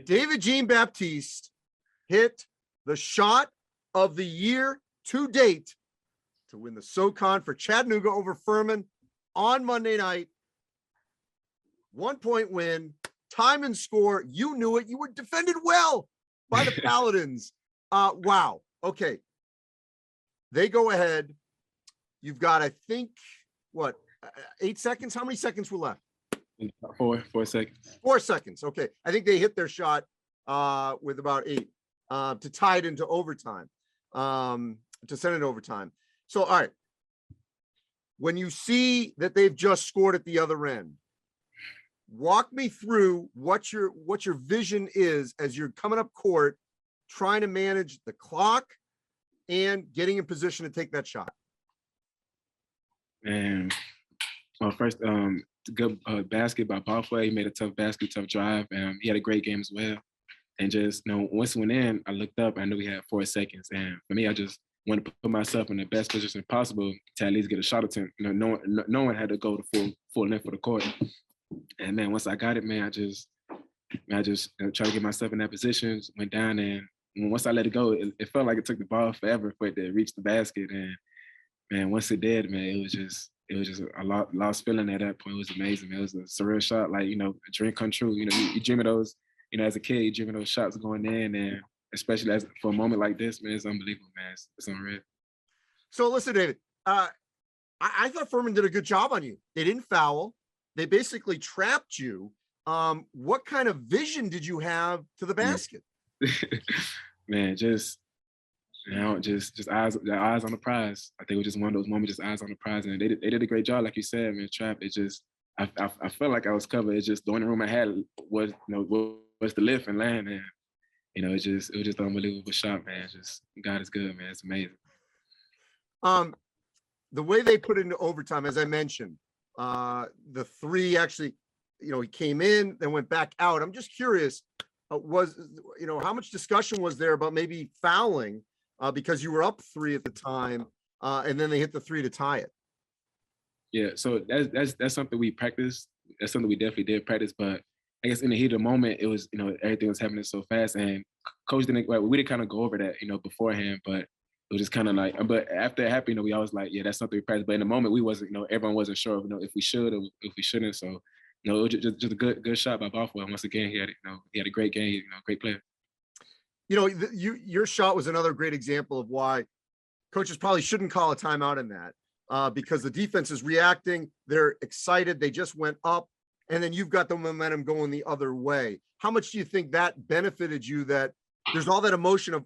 David Jean-Baptiste hit the shot of the year to date to win the SoCon for Chattanooga over Furman on Monday night. 1-point win, time and score. You knew it. You were defended well by the Paladins. Wow. Okay. They go ahead. You've got, I think, 8 seconds? How many seconds were left? 4 seconds. 4 seconds. Okay. I think they hit their shot with about 8 to tie it into overtime, to send it overtime. So, all right. When you see that they've just scored at the other end, walk me through what your vision is as you're coming up court, trying to manage the clock and getting in position to take that shot. And well, first, good basket by Bothwell. He made a tough basket, tough drive, and he had a great game as well. And just, once it went in, I looked up, I knew we had 4 seconds. And for me, I just wanted to put myself in the best position possible to at least get a shot attempt. No one had to go to full length for the court. And man, once I got it, man, I just tried to get myself in that position, went down, and once I let it go, it felt like it took the ball forever for it to reach the basket. And man, once it did, man, it was just a lost feeling at that point. It was amazing, man. It was a surreal shot, like, a dream come true. You dream of those, as a kid, you dream of those shots going in, and especially for a moment like this, man, it's unbelievable, man. It's unreal. So listen, David, I thought Furman did a good job on you. They didn't foul. They basically trapped you. What kind of vision did you have to the basket? Man, just eyes on the prize. I think it was just one of those moments, just eyes on the prize, and they did a great job, like you said, man. Trap. It just I felt like I was covered. It's just the only room I had was was to lift and land, and it was just an unbelievable shot, man. Just God is good, man. It's amazing. The way they put it into overtime, as I mentioned, the 3 actually, he came in, then went back out. I'm just curious, how much discussion was there about maybe fouling because you were up 3 at the time, and then they hit the 3 to tie it? Yeah, so that's something we practiced. That's something we definitely did practice, but I guess in the heat of the moment, it was, everything was happening so fast, and coach we did kind of go over that, beforehand, but it was just kind of like, but after it happened, we always like, yeah, that's something we practiced. But in the moment, we wasn't, everyone wasn't sure, if we should or if we shouldn't. So, it was just a good shot by Bothwell. Once again, he had a great game, great player. Your shot was another great example of why coaches probably shouldn't call a timeout in that, because the defense is reacting. They're excited. They just went up, and then you've got the momentum going the other way. How much do you think that benefited you, that there's all that emotion of,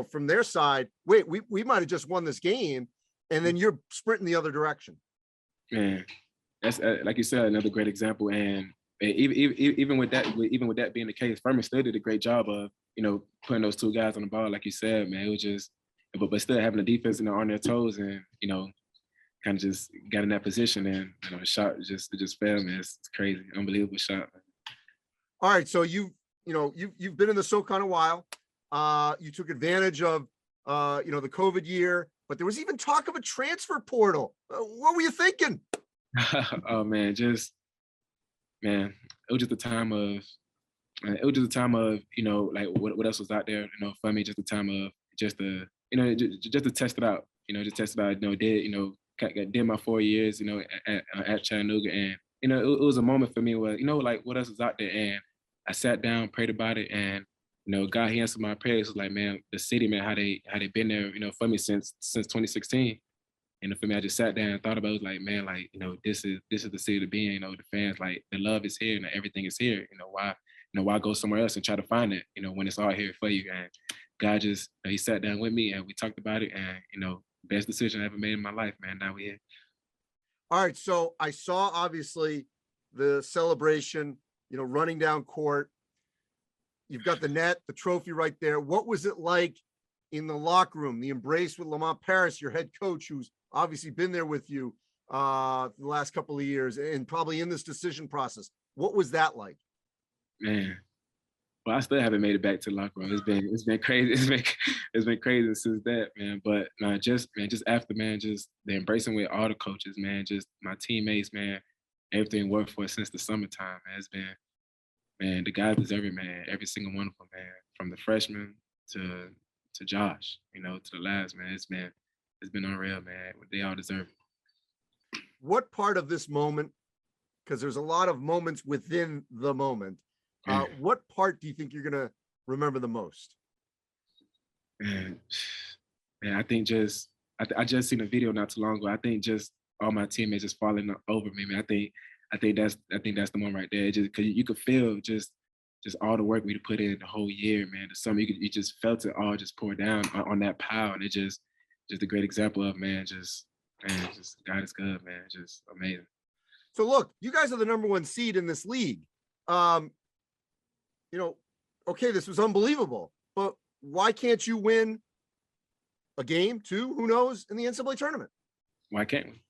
from their side, wait, we might have just won this game, and then you're sprinting the other direction? Man, that's like you said, another great example. And even with that being the case, Furman still did a great job of, putting those 2 guys on the ball, like you said, man. It was just, but still having the defense on their toes, and kind of just got in that position, and the shot just fell, man. It's crazy, unbelievable shot, man. All right, so you've been in the SoCon a while. You took advantage of the COVID year, but there was even talk of a transfer portal. What were you thinking? Oh man, it was just a time of, like what else was out there, for me, just a time of just to test it out, just test it out, did my 4 years, at Chattanooga, and it was a moment for me where, like what else is out there, and I sat down, prayed about it, and God, he answered my prayers. It was like, man, the city, man, how they been there, for me since 2016. And for me, I just sat down and thought about it. It was like, man, like, this is the city to be in, the fans, like, the love is here, and everything is here. Why go somewhere else and try to find it, when it's all here for you? And God just, he sat down with me, and we talked about it, and, best decision I ever made in my life, man. Now we're here. All right, so I saw, obviously, the celebration, running down court. You've got the net, the trophy right there. What was it like in the locker room, the embrace with Lamont Paris, your head coach, who's obviously been there with you the last couple of years and probably in this decision process? What was that like? Man, well, I still haven't made it back to the locker room. It's been crazy. It's been crazy since that, man. But just after, man, just the embracing with all the coaches, man, just my teammates, man, everything worked for it since the summertime, man. man, the guys deserve it, man. Every single one of them, man. From the freshman to Josh, you know, to the last, man. It's been unreal, man. They all deserve it. What part of this moment, because there's a lot of moments within the moment, what part do you think you're gonna remember the most? Man, I think I just seen a video not too long ago. I think just all my teammates just falling over me, man. I think that's the one right there. It just because you could feel just all the work we put in the whole year, man. The summer you just felt it all just pour down on that pile, and it just a great example of just God is good, man. Just amazing. So look, you guys are the #1 seed in this league. You know, okay, this was unbelievable, but why can't you win a game, two, who knows, in the NCAA tournament? Why can't we?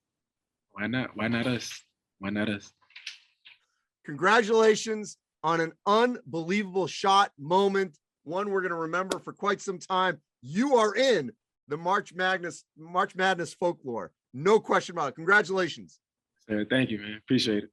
Why not? Why not us? Why not us? Congratulations on an unbelievable shot moment, one we're going to remember for quite some time. You are in the March Madness folklore. No question about it. Congratulations. Sir, thank you, man. Appreciate it.